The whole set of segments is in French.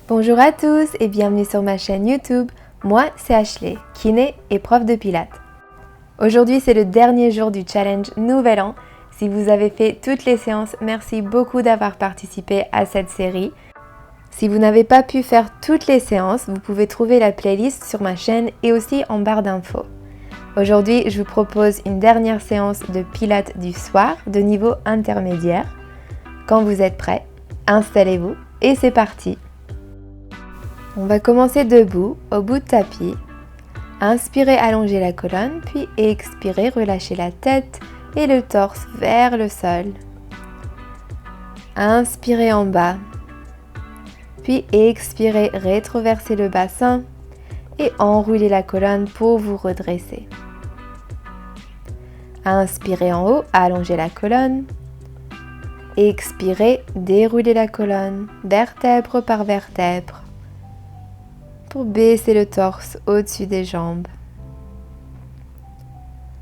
Bonjour à tous et bienvenue sur ma chaîne YouTube. Moi, c'est Ashley, kiné et prof de pilates. Aujourd'hui, c'est le dernier jour du challenge Nouvel An. Si vous avez fait toutes les séances, merci beaucoup d'avoir participé à cette série. Si vous n'avez pas pu faire toutes les séances, vous pouvez trouver la playlist sur ma chaîne et aussi en barre d'infos. Aujourd'hui, je vous propose une dernière séance de pilates du soir de niveau intermédiaire. Quand vous êtes prêts, installez-vous et c'est parti! On va commencer debout, au bout de tapis. Inspirez, allongez la colonne, puis expirez, relâchez la tête et le torse vers le sol. Inspirez en bas, puis expirez, rétroversez le bassin et enroulez la colonne pour vous redresser. Inspirez en haut, allongez la colonne. Expirez, déroulez la colonne, vertèbre par vertèbre, pour baisser le torse au-dessus des jambes.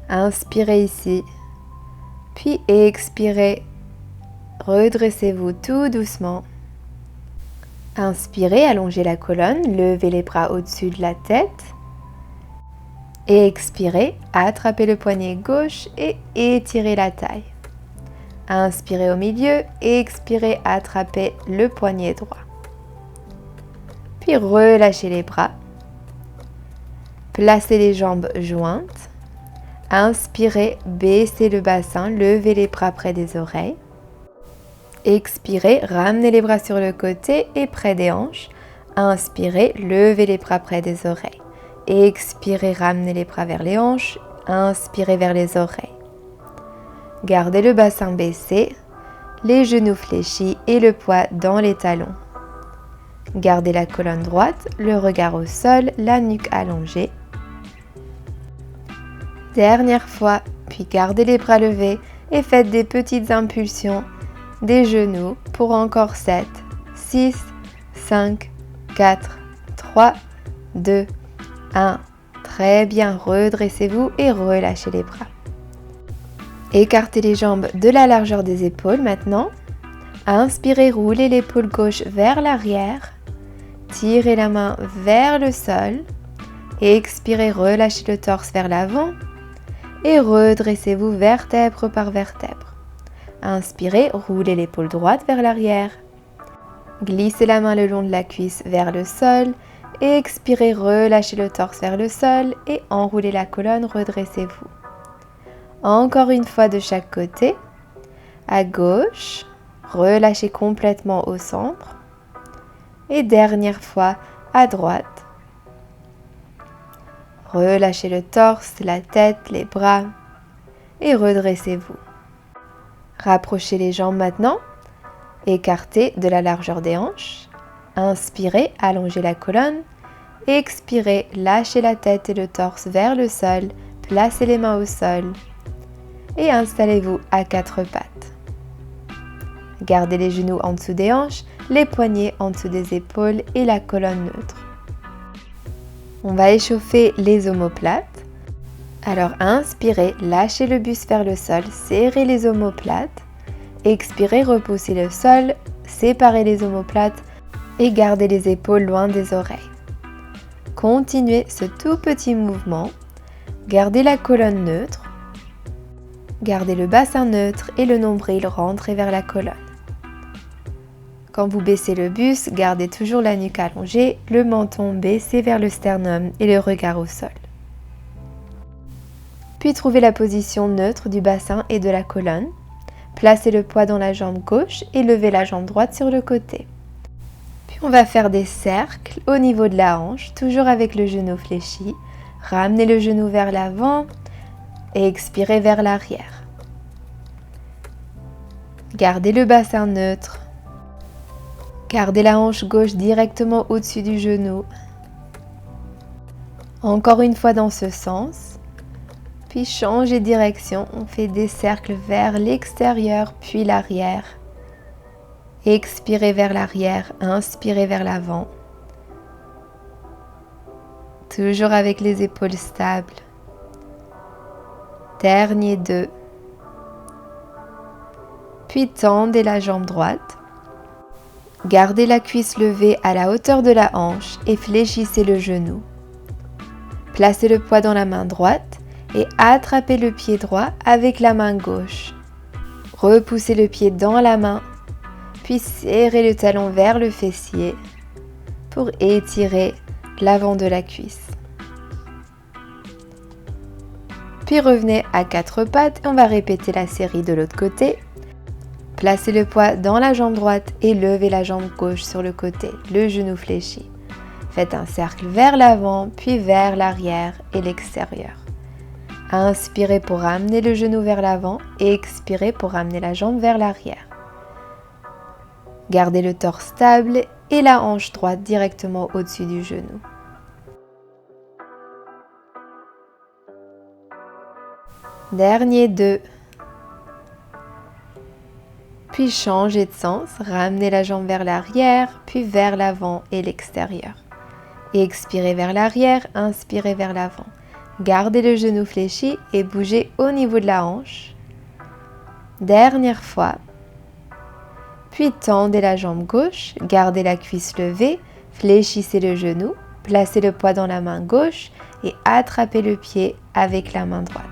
Inspirez ici, puis expirez, redressez-vous tout doucement. Inspirez, allongez la colonne, levez les bras au-dessus de la tête. Expirez, attrapez le poignet gauche et étirez la taille. Inspirez au milieu, expirez, attrapez le poignet droit. Puis relâchez les bras. Placez les jambes jointes. Inspirez, baissez le bassin, levez les bras près des oreilles. Expirez, ramenez les bras sur le côté et près des hanches. Inspirez, levez les bras près des oreilles. Expirez, ramenez les bras vers les hanches. Inspirez vers les oreilles. Gardez le bassin baissé, les genoux fléchis et le poids dans les talons. Gardez la colonne droite, le regard au sol, la nuque allongée. Dernière fois, puis gardez les bras levés et faites des petites impulsions des genoux pour encore 7, 6, 5, 4, 3, 2, 1. Très bien, redressez-vous et relâchez les bras. Écartez les jambes de la largeur des épaules maintenant. Inspirez, roulez l'épaule gauche vers l'arrière. Tirez la main vers le sol. Expirez, relâchez le torse vers l'avant. Et redressez-vous vertèbre par vertèbre. Inspirez, roulez l'épaule droite vers l'arrière. Glissez la main le long de la cuisse vers le sol. Expirez, relâchez le torse vers le sol et enroulez la colonne, redressez-vous. Encore une fois de chaque côté. À gauche, relâchez complètement au centre. Et dernière fois à droite. Relâchez le torse, la tête, les bras et redressez-vous. Rapprochez les jambes maintenant. Écartez de la largeur des hanches. Inspirez, allongez la colonne. Expirez, lâchez la tête et le torse vers le sol. Placez les mains au sol. Et installez-vous à quatre pattes. Gardez les genoux en dessous des hanches, les poignets en dessous des épaules et la colonne neutre. On va échauffer les omoplates. Alors inspirez, lâchez le buste vers le sol, serrez les omoplates. Expirez, repoussez le sol, séparez les omoplates et gardez les épaules loin des oreilles. Continuez ce tout petit mouvement. Gardez la colonne neutre. Gardez le bassin neutre et le nombril rentré vers la colonne. Quand vous baissez le buste, gardez toujours la nuque allongée, le menton baissé vers le sternum et le regard au sol. Puis trouvez la position neutre du bassin et de la colonne. Placez le poids dans la jambe gauche et levez la jambe droite sur le côté. Puis on va faire des cercles au niveau de la hanche, toujours avec le genou fléchi. Ramenez le genou vers l'avant et expirez vers l'arrière. Gardez le bassin neutre. Gardez la hanche gauche directement au-dessus du genou. Encore une fois dans ce sens. Puis changez de direction. On fait des cercles vers l'extérieur puis l'arrière. Expirez vers l'arrière, inspirez vers l'avant. Toujours avec les épaules stables. Dernier 2. Puis tendez la jambe droite. Gardez la cuisse levée à la hauteur de la hanche et fléchissez le genou. Placez le poids dans la main droite et attrapez le pied droit avec la main gauche. Repoussez le pied dans la main, puis serrez le talon vers le fessier pour étirer l'avant de la cuisse. Puis revenez à quatre pattes et on va répéter la série de l'autre côté. Placez le poids dans la jambe droite et levez la jambe gauche sur le côté, le genou fléchi. Faites un cercle vers l'avant, puis vers l'arrière et l'extérieur. Inspirez pour ramener le genou vers l'avant et expirez pour ramener la jambe vers l'arrière. Gardez le torse stable et la hanche droite directement au-dessus du genou. Dernier 2. Puis changez de sens, ramenez la jambe vers l'arrière, puis vers l'avant et l'extérieur. Et expirez vers l'arrière, inspirez vers l'avant. Gardez le genou fléchi et bougez au niveau de la hanche. Dernière fois. Puis tendez la jambe gauche, gardez la cuisse levée, fléchissez le genou, placez le poids dans la main gauche et attrapez le pied avec la main droite.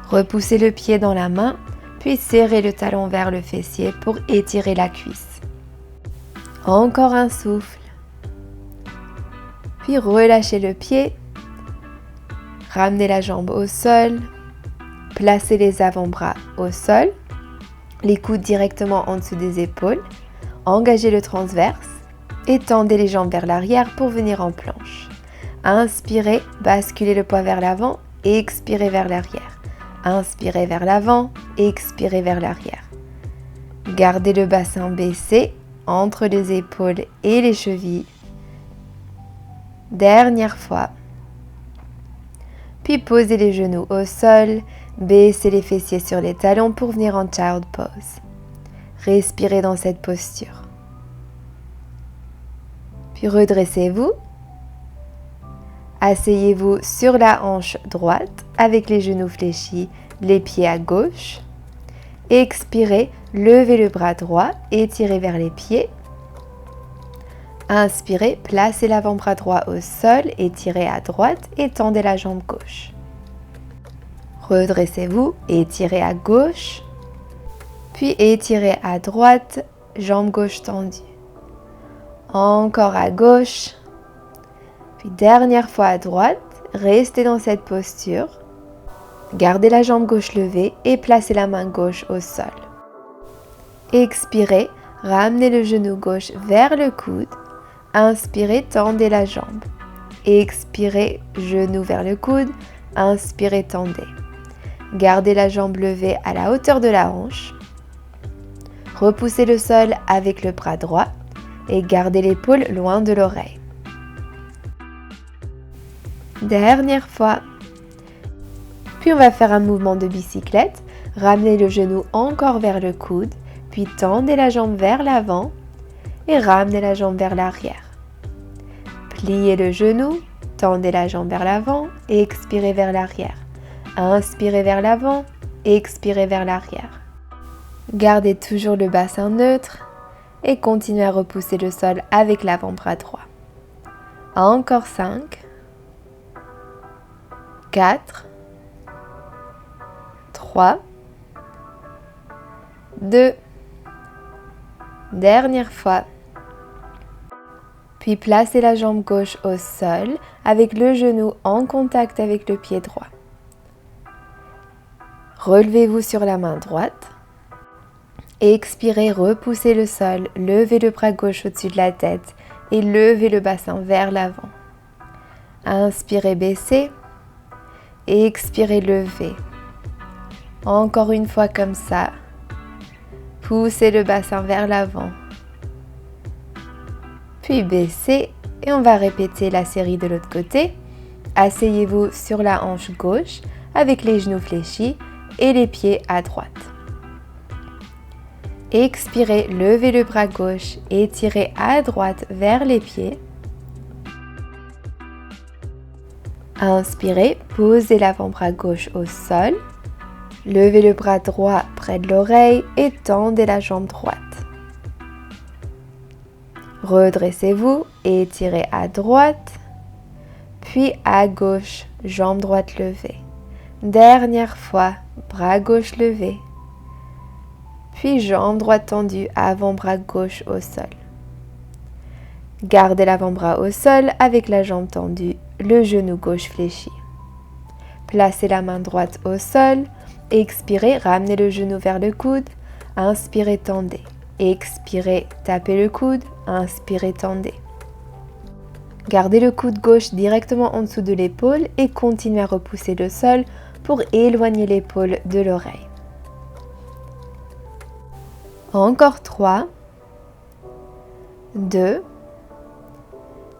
Repoussez le pied dans la main, puis serrez le talon vers le fessier pour étirer la cuisse. Encore un souffle. Puis relâchez le pied. Ramenez la jambe au sol. Placez les avant-bras au sol. Les coudes directement en dessous des épaules. Engagez le transverse. Et tendez les jambes vers l'arrière pour venir en planche. Inspirez, basculez le poids vers l'avant et expirez vers l'arrière. Inspirez vers l'avant et expirez vers l'arrière. Gardez le bassin baissé entre les épaules et les chevilles. Dernière fois. Puis posez les genoux au sol, baissez les fessiers sur les talons pour venir en Child Pose. Respirez dans cette posture. Puis redressez-vous. Asseyez-vous sur la hanche droite avec les genoux fléchis, les pieds à gauche. Expirez, levez le bras droit, étirez vers les pieds. Inspirez, placez l'avant-bras droit au sol, étirez à droite et tendez la jambe gauche. Redressez-vous, étirez à gauche, puis étirez à droite, jambe gauche tendue. Encore à gauche. Puis dernière fois à droite, restez dans cette posture. Gardez la jambe gauche levée et placez la main gauche au sol. Expirez, ramenez le genou gauche vers le coude. Inspirez, tendez la jambe. Expirez, genou vers le coude. Inspirez, tendez. Gardez la jambe levée à la hauteur de la hanche. Repoussez le sol avec le bras droit et gardez l'épaule loin de l'oreille. Dernière fois. Puis on va faire un mouvement de bicyclette. Ramenez le genou encore vers le coude, puis tendez la jambe vers l'avant et ramenez la jambe vers l'arrière. Pliez le genou, tendez la jambe vers l'avant et expirez vers l'arrière. Inspirez vers l'avant et expirez vers l'arrière. Gardez toujours le bassin neutre et continuez à repousser le sol avec l'avant-bras droit. Encore 5. 4, 3, 2, dernière fois. Puis placez la jambe gauche au sol avec le genou en contact avec le pied droit. Relevez-vous sur la main droite. Expirez, repoussez le sol, levez le bras gauche au-dessus de la tête et levez le bassin vers l'avant. Inspirez, baissez. Et expirez, levez. Encore une fois comme ça. Poussez le bassin vers l'avant. Puis baissez et on va répéter la série de l'autre côté. Asseyez-vous sur la hanche gauche avec les genoux fléchis et les pieds à droite. Expirez, levez le bras gauche et étirez à droite vers les pieds. Inspirez, posez l'avant-bras gauche au sol. Levez le bras droit près de l'oreille et tendez la jambe droite. Redressez-vous, étirez à droite, puis à gauche, jambe droite levée. Dernière fois, bras gauche levé, puis jambe droite tendue, avant-bras gauche au sol. Gardez l'avant-bras au sol avec la jambe tendue, le genou gauche fléchi. Placez la main droite au sol, expirez, ramenez le genou vers le coude, inspirez, tendez. Expirez, tapez le coude, inspirez, tendez. Gardez le coude gauche directement en dessous de l'épaule et continuez à repousser le sol pour éloigner l'épaule de l'oreille. Encore 3, 2,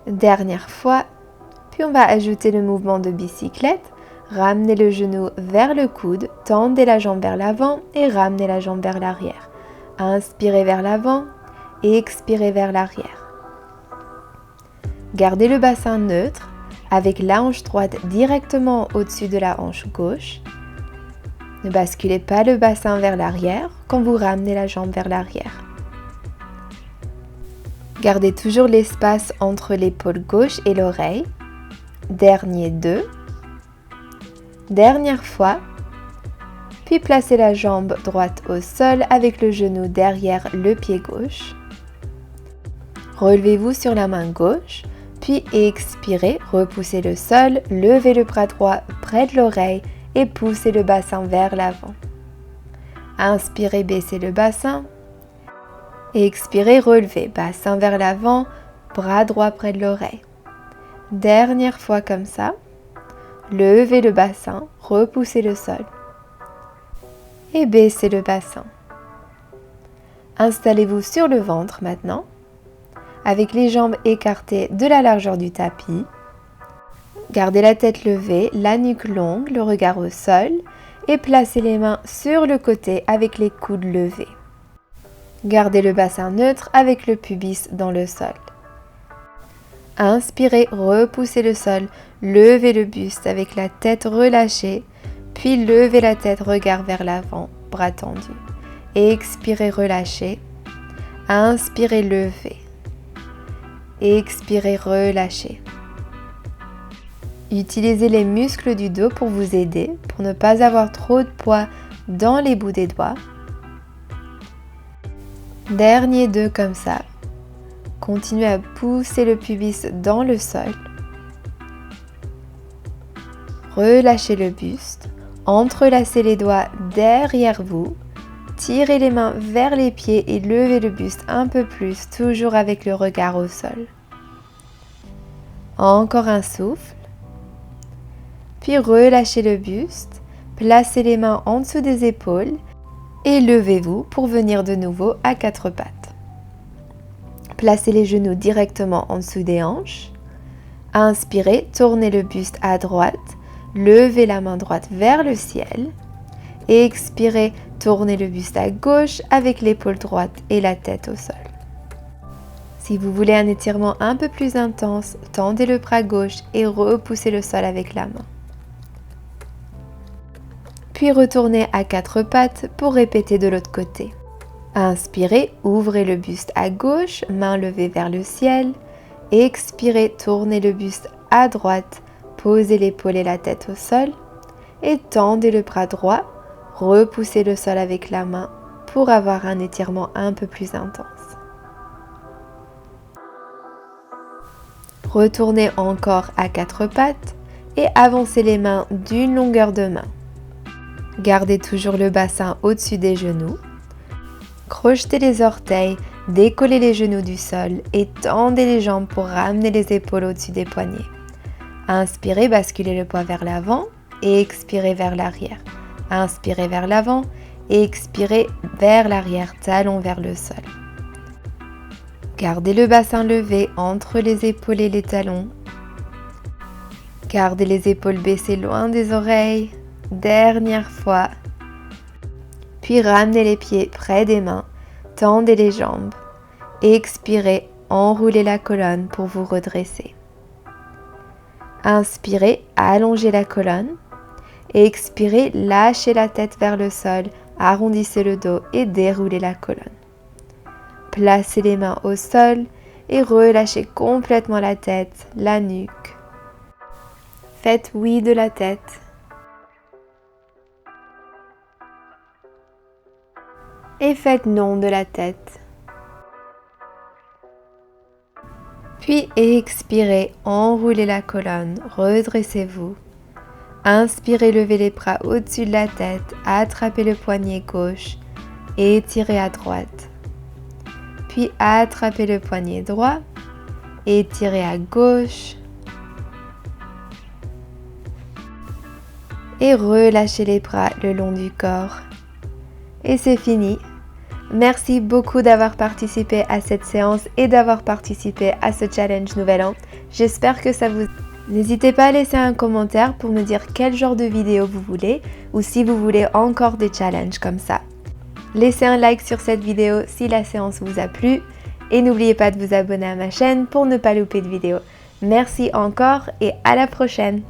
dernière fois, puis on va ajouter le mouvement de bicyclette. Ramenez le genou vers le coude, tendez la jambe vers l'avant et ramenez la jambe vers l'arrière. Inspirez vers l'avant et expirez vers l'arrière. Gardez le bassin neutre avec la hanche droite directement au-dessus de la hanche gauche. Ne basculez pas le bassin vers l'arrière quand vous ramenez la jambe vers l'arrière. Gardez toujours l'espace entre l'épaule gauche et l'oreille. Dernier 2. Dernière fois. Puis placez la jambe droite au sol avec le genou derrière le pied gauche. Relevez-vous sur la main gauche, puis expirez, repoussez le sol, levez le bras droit près de l'oreille et poussez le bassin vers l'avant. Inspirez, baissez le bassin. Expirez, relevez, bassin vers l'avant, bras droit près de l'oreille. Dernière fois comme ça. Levez le bassin, repoussez le sol. Et baissez le bassin. Installez-vous sur le ventre maintenant, avec les jambes écartées de la largeur du tapis. Gardez la tête levée, la nuque longue, le regard au sol et placez les mains sur le côté avec les coudes levés. Gardez le bassin neutre avec le pubis dans le sol. Inspirez, repoussez le sol, levez le buste avec la tête relâchée, puis levez la tête, regard vers l'avant, bras tendus. Expirez, relâchez. Inspirez, levez. Expirez, relâchez. Utilisez les muscles du dos pour vous aider, pour ne pas avoir trop de poids dans les bouts des doigts. Dernier 2 comme ça. Continuez à pousser le pubis dans le sol. Relâchez le buste. Entrelacez les doigts derrière vous. Tirez les mains vers les pieds et levez le buste un peu plus, toujours avec le regard au sol. Encore un souffle. Puis relâchez le buste. Placez les mains en dessous des épaules et levez-vous pour venir de nouveau à 4 pattes. Placez les genoux directement en dessous des hanches. Inspirez, tournez le buste à droite. Levez la main droite vers le ciel. Expirez, tournez le buste à gauche avec l'épaule droite et la tête au sol. Si vous voulez un étirement un peu plus intense, tendez le bras gauche et repoussez le sol avec la main. Puis retournez à 4 pattes pour répéter de l'autre côté. Inspirez, ouvrez le buste à gauche, main levée vers le ciel. Expirez, tournez le buste à droite, posez l'épaule et la tête au sol. Et tendez le bras droit, repoussez le sol avec la main pour avoir un étirement un peu plus intense. Retournez encore à 4 pattes et avancez les mains d'une longueur de main. Gardez toujours le bassin au-dessus des genoux. Crochetez les orteils, décollez les genoux du sol et tendez les jambes pour ramener les épaules au-dessus des poignets. Inspirez, basculez le poids vers l'avant et expirez vers l'arrière. Inspirez vers l'avant et expirez vers l'arrière, talon vers le sol. Gardez le bassin levé entre les épaules et les talons. Gardez les épaules baissées loin des oreilles. Dernière fois. Puis ramenez les pieds près des mains, tendez les jambes. Expirez, enroulez la colonne pour vous redresser. Inspirez, allongez la colonne. Expirez, lâchez la tête vers le sol, arrondissez le dos et déroulez la colonne. Placez les mains au sol et relâchez complètement la tête, la nuque. Faites oui de la tête. Et faites non de la tête. Puis expirez, enroulez la colonne, redressez-vous. Inspirez, levez les bras au-dessus de la tête, attrapez le poignet gauche et étirez à droite. Puis attrapez le poignet droit, étirez à gauche et relâchez les bras le long du corps. Et c'est fini. Merci beaucoup d'avoir participé à cette séance et d'avoir participé à ce challenge Nouvel An. J'espère que ça vous... N'hésitez pas à laisser un commentaire pour me dire quel genre de vidéo vous voulez ou si vous voulez encore des challenges comme ça. Laissez un like sur cette vidéo si la séance vous a plu et n'oubliez pas de vous abonner à ma chaîne pour ne pas louper de vidéos. Merci encore et à la prochaine!